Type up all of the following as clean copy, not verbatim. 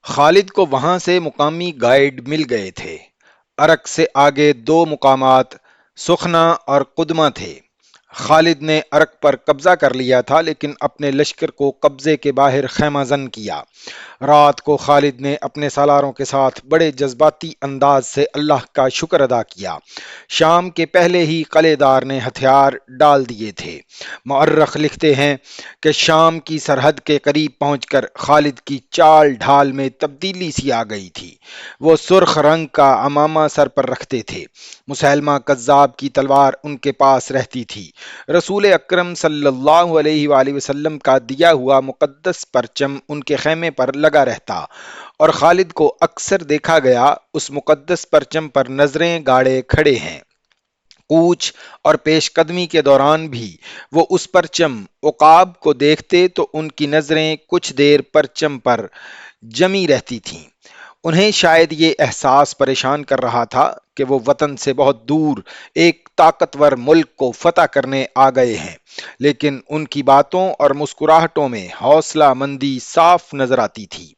خالد کو وہاں سے مقامی گائیڈ مل گئے تھے۔ ارک سے آگے دو مقامات سخنا اور قدمہ تھے۔ خالد نے ارک پر قبضہ کر لیا تھا لیکن اپنے لشکر کو قبضے کے باہر خیمہ زن کیا۔ رات کو خالد نے اپنے سالاروں کے ساتھ بڑے جذباتی انداز سے اللہ کا شکر ادا کیا۔ شام کے پہلے ہی قلعے دار نے ہتھیار ڈال دیے تھے۔ مورخ لکھتے ہیں کہ شام کی سرحد کے قریب پہنچ کر خالد کی چال ڈھال میں تبدیلی سی آ گئی تھی۔ وہ سرخ رنگ کا عمامہ سر پر رکھتے تھے۔ مسیلمہ کذاب کی تلوار ان کے پاس رہتی تھی۔ رسول اکرم صلی اللہ علیہ وآلہ وسلم کا دیا ہوا مقدس پرچم ان کے خیمے پر لگا رہتا اور خالد کو اکثر دیکھا گیا اس مقدس پرچم پر نظریں گاڑے کھڑے ہیں۔ کوچ اور پیش قدمی کے دوران بھی وہ اس پرچم عقاب کو دیکھتے تو ان کی نظریں کچھ دیر پرچم پر جمی رہتی تھیں۔ انہیں شاید یہ احساس پریشان کر رہا تھا کہ وہ وطن سے بہت دور ایک طاقتور ملک کو فتح کرنے آ گئے ہیں، لیکن ان کی باتوں اور مسکراہٹوں میں حوصلہ مندی صاف نظر آتی تھی۔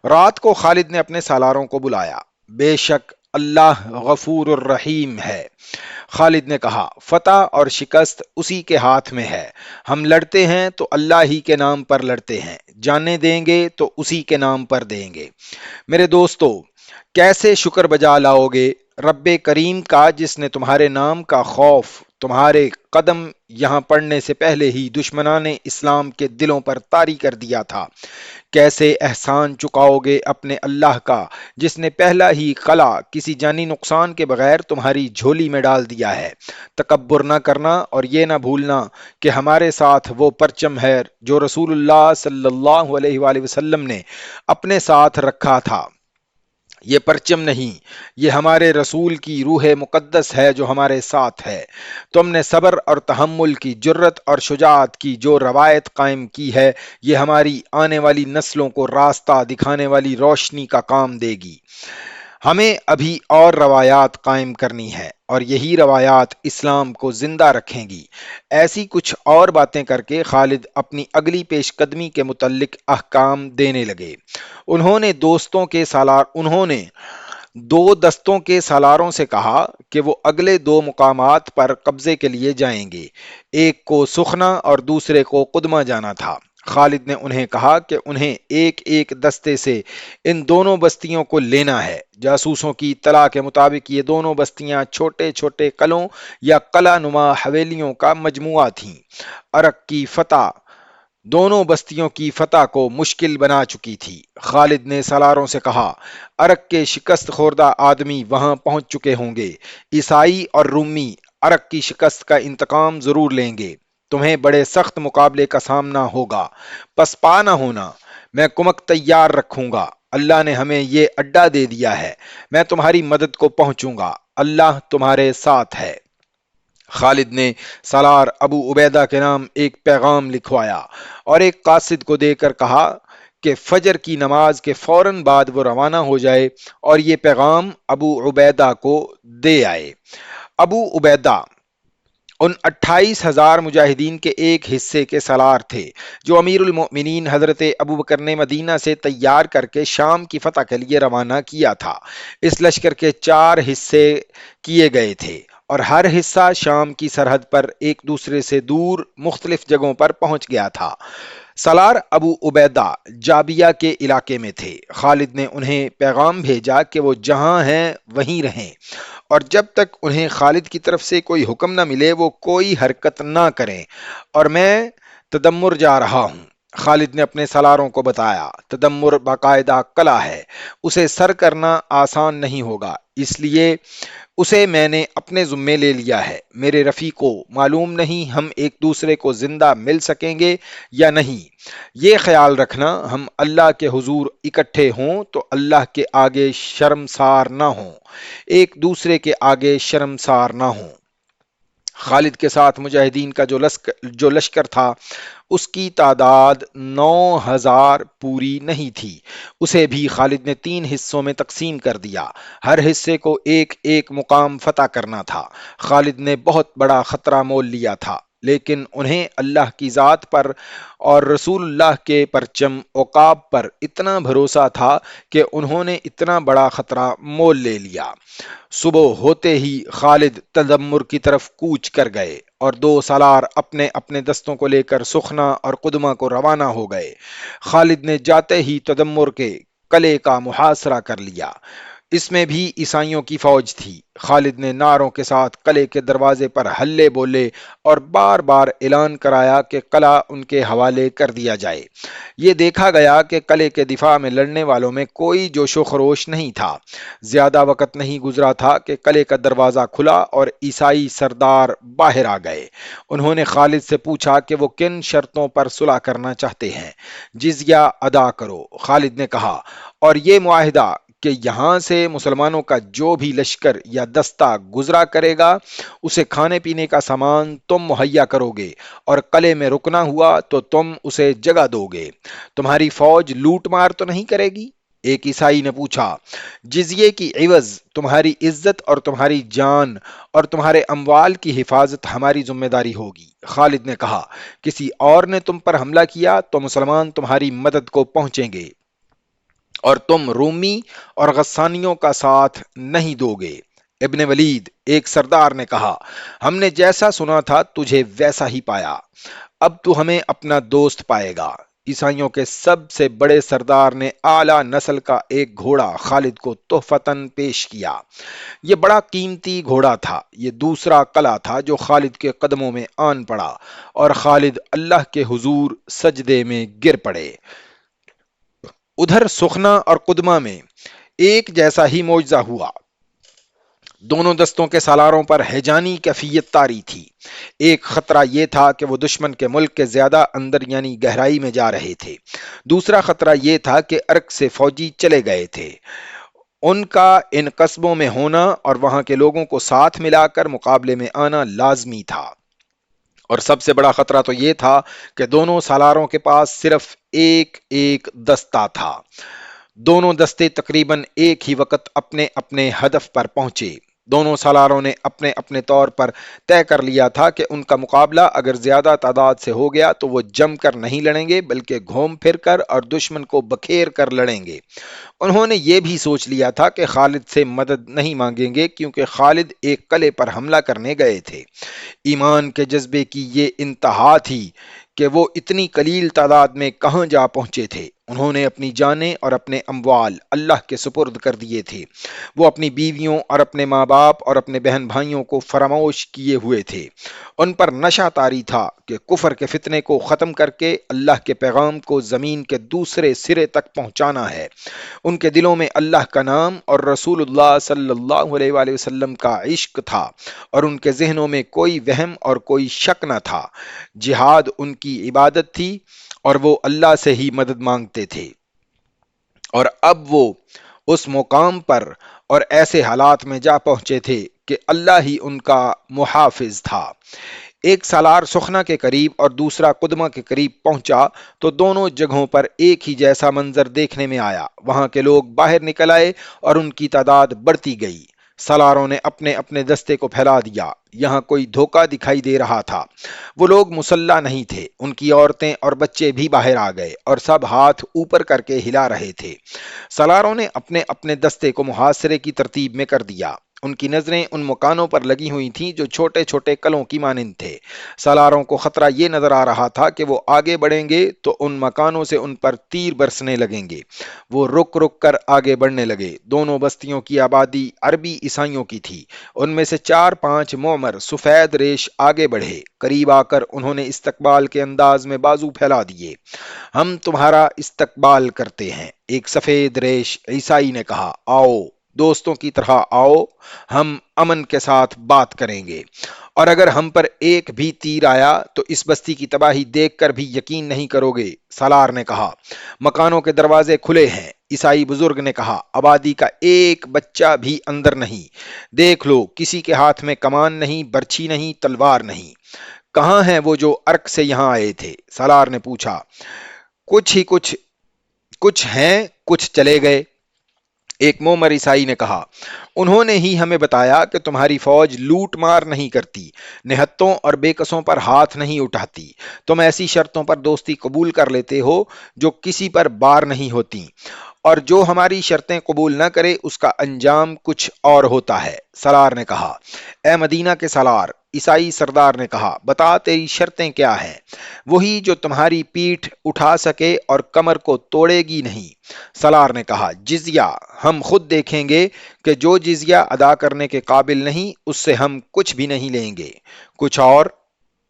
رات کو خالد نے اپنے سالاروں کو بلایا۔ بے شک اللہ غفور الرحیم ہے، خالد نے کہا، فتح اور شکست اسی کے ہاتھ میں ہے۔ ہم لڑتے ہیں تو اللہ ہی کے نام پر لڑتے ہیں، جانے دیں گے تو اسی کے نام پر دیں گے۔ میرے دوستو، کیسے شکر بجا لاؤ گے رب کریم کا جس نے تمہارے نام کا خوف تمہارے قدم یہاں پڑنے سے پہلے ہی دشمنان اسلام کے دلوں پر طاری کر دیا تھا؟ کیسے احسان چکاؤ گے اپنے اللہ کا جس نے پہلا ہی قلعہ کسی جانی نقصان کے بغیر تمہاری جھولی میں ڈال دیا ہے؟ تکبر نہ کرنا اور یہ نہ بھولنا کہ ہمارے ساتھ وہ پرچم ہے جو رسول اللہ صلی اللہ علیہ وآلہ وسلم نے اپنے ساتھ رکھا تھا۔ یہ پرچم نہیں، یہ ہمارے رسول کی روح مقدس ہے جو ہمارے ساتھ ہے۔ تم نے صبر اور تحمل کی، جرت اور شجاعت کی جو روایت قائم کی ہے، یہ ہماری آنے والی نسلوں کو راستہ دکھانے والی روشنی کا کام دے گی۔ ہمیں ابھی اور روایات قائم کرنی ہے اور یہی روایات اسلام کو زندہ رکھیں گی۔ ایسی کچھ اور باتیں کر کے خالد اپنی اگلی پیش قدمی کے متعلق احکام دینے لگے۔ انہوں نے دو دستوں کے سالاروں سے کہا کہ وہ اگلے دو مقامات پر قبضے کے لیے جائیں گے۔ ایک کو سخنا اور دوسرے کو قدمہ جانا تھا۔ خالد نے انہیں کہا کہ انہیں ایک ایک دستے سے ان دونوں بستیوں کو لینا ہے۔ جاسوسوں کی اطلاع کے مطابق یہ دونوں بستیاں چھوٹے چھوٹے قلعوں یا قلعہ نما حویلیوں کا مجموعہ تھیں۔ ارک کی فتح دونوں بستیوں کی فتح کو مشکل بنا چکی تھی۔ خالد نے سالاروں سے کہا، ارک کے شکست خوردہ آدمی وہاں پہنچ چکے ہوں گے۔ عیسائی اور رومی ارک کی شکست کا انتقام ضرور لیں گے۔ تمہیں بڑے سخت مقابلے کا سامنا ہوگا، پس پا نہ ہونا، میں کمک تیار رکھوں گا۔ اللہ نے ہمیں یہ اڈا دے دیا ہے، میں تمہاری مدد کو پہنچوں گا، اللہ تمہارے ساتھ ہے۔ خالد نے سالار ابو عبیدہ کے نام ایک پیغام لکھوایا اور ایک قاصد کو دے کر کہا کہ فجر کی نماز کے فوراً بعد وہ روانہ ہو جائے اور یہ پیغام ابو عبیدہ کو دے آئے۔ ابو عبیدہ ان 28,000 مجاہدین کے ایک حصے کے سالار تھے جو امیر المؤمنین حضرت ابوبکر نے مدینہ سے تیار کر کے شام کی فتح کے لیے روانہ کیا تھا۔ اس لشکر کے 4 حصے کیے گئے تھے اور ہر حصہ شام کی سرحد پر ایک دوسرے سے دور مختلف جگہوں پر پہنچ گیا تھا۔ سالار ابو عبیدہ جابیہ کے علاقے میں تھے۔ خالد نے انہیں پیغام بھیجا کہ وہ جہاں ہیں وہیں رہیں اور جب تک انہیں خالد کی طرف سے کوئی حکم نہ ملے وہ کوئی حرکت نہ کریں، اور میں تدمر جا رہا ہوں۔ خالد نے اپنے سالاروں کو بتایا، تدمر باقاعدہ قلعہ ہے، اسے سر کرنا آسان نہیں ہوگا، اس لیے اسے میں نے اپنے ذمے لے لیا ہے۔ میرے رفیقو، معلوم نہیں ہم ایک دوسرے کو زندہ مل سکیں گے یا نہیں۔ یہ خیال رکھنا ہم اللہ کے حضور اکٹھے ہوں تو اللہ کے آگے شرمسار نہ ہوں، ایک دوسرے کے آگے شرمسار نہ ہوں۔ خالد کے ساتھ مجاہدین کا جو لشکر تھا اس کی تعداد 9,000 پوری نہیں تھی۔ اسے بھی خالد نے 3 حصوں میں تقسیم کر دیا۔ ہر حصے کو ایک ایک مقام فتح کرنا تھا۔ خالد نے بہت بڑا خطرہ مول لیا تھا لیکن انہیں اللہ کی ذات پر اور رسول اللہ کے پرچم عقاب پر اتنا بھروسہ تھا کہ انہوں نے اتنا بڑا خطرہ مول لے لیا۔ صبح ہوتے ہی خالد تدمر کی طرف کوچ کر گئے اور دو سالار اپنے اپنے دستوں کو لے کر سخنا اور قدمہ کو روانہ ہو گئے۔ خالد نے جاتے ہی تدمر کے قلعے کا محاصرہ کر لیا۔ اس میں بھی عیسائیوں کی فوج تھی۔ خالد نے نعروں کے ساتھ قلعے کے دروازے پر ہلے بولے اور بار بار اعلان کرایا کہ قلعہ ان کے حوالے کر دیا جائے۔ یہ دیکھا گیا کہ قلعے کے دفاع میں لڑنے والوں میں کوئی جوش و خروش نہیں تھا۔ زیادہ وقت نہیں گزرا تھا کہ قلعے کا دروازہ کھلا اور عیسائی سردار باہر آ گئے۔ انہوں نے خالد سے پوچھا کہ وہ کن شرطوں پر صلح کرنا چاہتے ہیں۔ جزیہ ادا کرو، خالد نے کہا، اور یہ معاہدہ کہ یہاں سے مسلمانوں کا جو بھی لشکر یا دستہ گزرا کرے گا اسے کھانے پینے کا سامان تم مہیا کرو گے، اور قلعے میں رکنا ہوا تو تم اسے جگہ دو گے۔ تمہاری فوج لوٹ مار تو نہیں کرے گی؟ ایک عیسائی نے پوچھا۔ جزیے کی عوض تمہاری عزت اور تمہاری جان اور تمہارے اموال کی حفاظت ہماری ذمہ داری ہوگی، خالد نے کہا۔ کسی اور نے تم پر حملہ کیا تو مسلمان تمہاری مدد کو پہنچیں گے اور تم رومی اور غسانیوں کا ساتھ نہیں دو گے۔ ابن ولید، ایک سردار نے کہا، ہم نے جیسا سنا تھا تجھے ویسا ہی پایا، اب تو ہمیں اپنا دوست پائے گا۔ عیسائیوں کے سب سے بڑے سردار نے اعلیٰ نسل کا ایک گھوڑا خالد کو تحفتاً پیش کیا۔ یہ بڑا قیمتی گھوڑا تھا۔ یہ دوسرا قلعہ تھا جو خالد کے قدموں میں آن پڑا اور خالد اللہ کے حضور سجدے میں گر پڑے۔ ادھر سخنا اور قدمہ میں ایک جیسا ہی معجزہ ہوا۔ دونوں دستوں کے سالاروں پر ہیجانی کیفیت طاری تھی۔ ایک خطرہ یہ تھا کہ وہ دشمن کے ملک کے زیادہ اندر یعنی گہرائی میں جا رہے تھے۔ دوسرا خطرہ یہ تھا کہ عرق سے فوجی چلے گئے تھے۔ ان کا ان قصبوں میں ہونا اور وہاں کے لوگوں کو ساتھ ملا کر مقابلے میں آنا لازمی تھا۔ اور سب سے بڑا خطرہ تو یہ تھا کہ دونوں سالاروں کے پاس صرف ایک ایک دستہ تھا۔ دونوں دستے تقریباً ایک ہی وقت اپنے اپنے ہدف پر پہنچے۔ دونوں سالاروں نے اپنے اپنے طور پر طے کر لیا تھا کہ ان کا مقابلہ اگر زیادہ تعداد سے ہو گیا تو وہ جم کر نہیں لڑیں گے بلکہ گھوم پھر کر اور دشمن کو بکھیر کر لڑیں گے۔ انہوں نے یہ بھی سوچ لیا تھا کہ خالد سے مدد نہیں مانگیں گے کیونکہ خالد ایک قلعے پر حملہ کرنے گئے تھے۔ ایمان کے جذبے کی یہ انتہا تھی کہ وہ اتنی قلیل تعداد میں کہاں جا پہنچے تھے۔ انہوں نے اپنی جانیں اور اپنے اموال اللہ کے سپرد کر دیے تھے۔ وہ اپنی بیویوں اور اپنے ماں باپ اور اپنے بہن بھائیوں کو فراموش کیے ہوئے تھے۔ ان پر نشہ طاری تھا کہ کفر کے فتنے کو ختم کر کے اللہ کے پیغام کو زمین کے دوسرے سرے تک پہنچانا ہے۔ ان کے دلوں میں اللہ کا نام اور رسول اللہ صلی اللہ علیہ وآلہ وسلم کا عشق تھا اور ان کے ذہنوں میں کوئی وہم اور کوئی شک نہ تھا۔ جہاد ان کی عبادت تھی اور وہ اللہ سے ہی مدد مانگتے تھے، اور اب وہ اس مقام پر اور ایسے حالات میں جا پہنچے تھے کہ اللہ ہی ان کا محافظ تھا۔ ایک سالار سخنا کے قریب اور دوسرا قدمہ کے قریب پہنچا تو دونوں جگہوں پر ایک ہی جیسا منظر دیکھنے میں آیا۔ وہاں کے لوگ باہر نکل آئے اور ان کی تعداد بڑھتی گئی۔ سالاروں نے اپنے اپنے دستے کو پھیلا دیا۔ یہاں کوئی دھوکہ دکھائی دے رہا تھا۔ وہ لوگ مسلح نہیں تھے۔ ان کی عورتیں اور بچے بھی باہر آ گئے اور سب ہاتھ اوپر کر کے ہلا رہے تھے۔ سالاروں نے اپنے اپنے دستے کو محاصرے کی ترتیب میں کر دیا۔ ان کی نظریں ان مکانوں پر لگی ہوئی تھیں جو چھوٹے چھوٹے قلعوں کی مانند تھے۔ سالاروں کو خطرہ یہ نظر آ رہا تھا کہ وہ آگے بڑھیں گے تو ان مکانوں سے ان پر تیر برسنے لگیں گے۔ وہ رک رک کر آگے بڑھنے لگے۔ دونوں بستیوں کی آبادی عربی عیسائیوں کی تھی۔ ان میں سے 4-5 معمر سفید ریش آگے بڑھے۔ قریب آ کر انہوں نے استقبال کے انداز میں بازو پھیلا دیے۔ ہم تمہارا استقبال کرتے ہیں، ایک سفید ریش عیسائی نے کہا۔ آؤ، دوستوں کی طرح آؤ، ہم امن کے ساتھ بات کریں گے، اور اگر ہم پر ایک بھی تیر آیا تو اس بستی کی تباہی دیکھ کر بھی یقین نہیں کرو گے، سالار نے کہا۔ مکانوں کے دروازے کھلے ہیں، عیسائی بزرگ نے کہا۔ آبادی کا ایک بچہ بھی اندر نہیں۔ دیکھ لو، کسی کے ہاتھ میں کمان نہیں، برچھی نہیں، تلوار نہیں۔ کہاں ہیں وہ جو عرق سے یہاں آئے تھے؟ سالار نے پوچھا۔ کچھ ہیں، کچھ چلے گئے۔ ایک مومر عیسائی نے کہا، انہوں نے ہی ہمیں بتایا کہ تمہاری فوج لوٹ مار نہیں کرتی، نہتوں اور بے کسوں پر ہاتھ نہیں اٹھاتی، تم ایسی شرطوں پر دوستی قبول کر لیتے ہو جو کسی پر بار نہیں ہوتی، اور جو ہماری شرطیں قبول نہ کرے اس کا انجام کچھ اور ہوتا ہے۔ سالار نے کہا، اے مدینہ کے سالار، عیسائی سردار نے کہا، بتا تیری شرطیں کیا ہیں؟ وہی جو تمہاری پیٹھ اٹھا سکے اور کمر کو توڑے گی نہیں۔ سالار نے کہا، جزیہ، ہم خود دیکھیں گے کہ جو جزیہ ادا کرنے کے قابل نہیں اس سے ہم کچھ بھی نہیں لیں گے۔ کچھ اور؟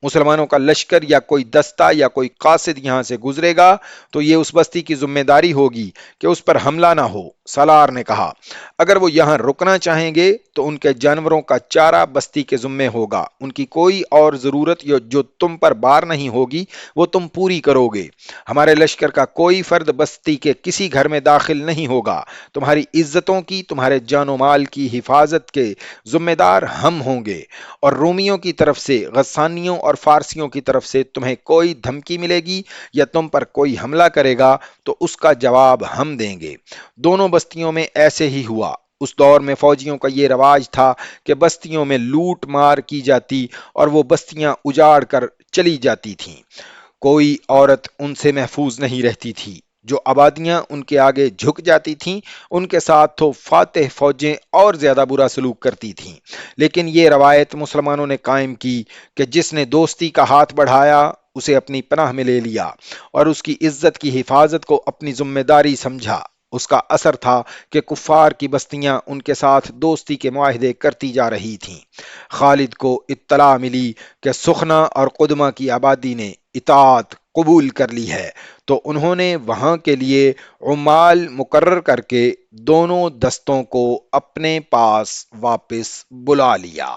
مسلمانوں کا لشکر یا کوئی دستہ یا کوئی قاصد یہاں سے گزرے گا تو یہ اس بستی کی ذمہ داری ہوگی کہ اس پر حملہ نہ ہو۔ سالار نے کہا، اگر وہ یہاں رکنا چاہیں گے تو ان کے جانوروں کا چارہ بستی کے ذمے ہوگا، ان کی کوئی اور ضرورت جو تم پر بار نہیں ہوگی وہ تم پوری کرو گے۔ ہمارے لشکر کا کوئی فرد بستی کے کسی گھر میں داخل نہیں ہوگا، تمہاری عزتوں کی، تمہارے جان و مال کی حفاظت کے ذمہ دار ہم ہوں گے، اور رومیوں کی طرف سے، غسانیوں اور فارسیوں کی طرف سے تمہیں کوئی دھمکی ملے گی یا تم پر کوئی حملہ کرے گا تو اس کا جواب ہم دیں گے۔ دونوں بستیوں میں ایسے ہی ہوا۔ اس دور میں فوجیوں کا یہ رواج تھا کہ بستیوں میں لوٹ مار کی جاتی اور وہ بستیاں اجاڑ کر چلی جاتی تھیں، کوئی عورت ان سے محفوظ نہیں رہتی تھی۔ جو آبادیاں ان کے آگے جھک جاتی تھیں ان کے ساتھ تو فاتح فوجیں اور زیادہ برا سلوک کرتی تھیں، لیکن یہ روایت مسلمانوں نے قائم کی کہ جس نے دوستی کا ہاتھ بڑھایا اسے اپنی پناہ میں لے لیا اور اس کی عزت کی حفاظت کو اپنی ذمہ داری سمجھا۔ اس کا اثر تھا کہ کفار کی بستیاں ان کے ساتھ دوستی کے معاہدے کرتی جا رہی تھیں۔ خالد کو اطلاع ملی کہ سخنا اور قدمہ کی آبادی نے اطاعت قبول کر لی ہے، تو انہوں نے وہاں کے لیے عمال مقرر کر کے دونوں دستوں کو اپنے پاس واپس بلا لیا۔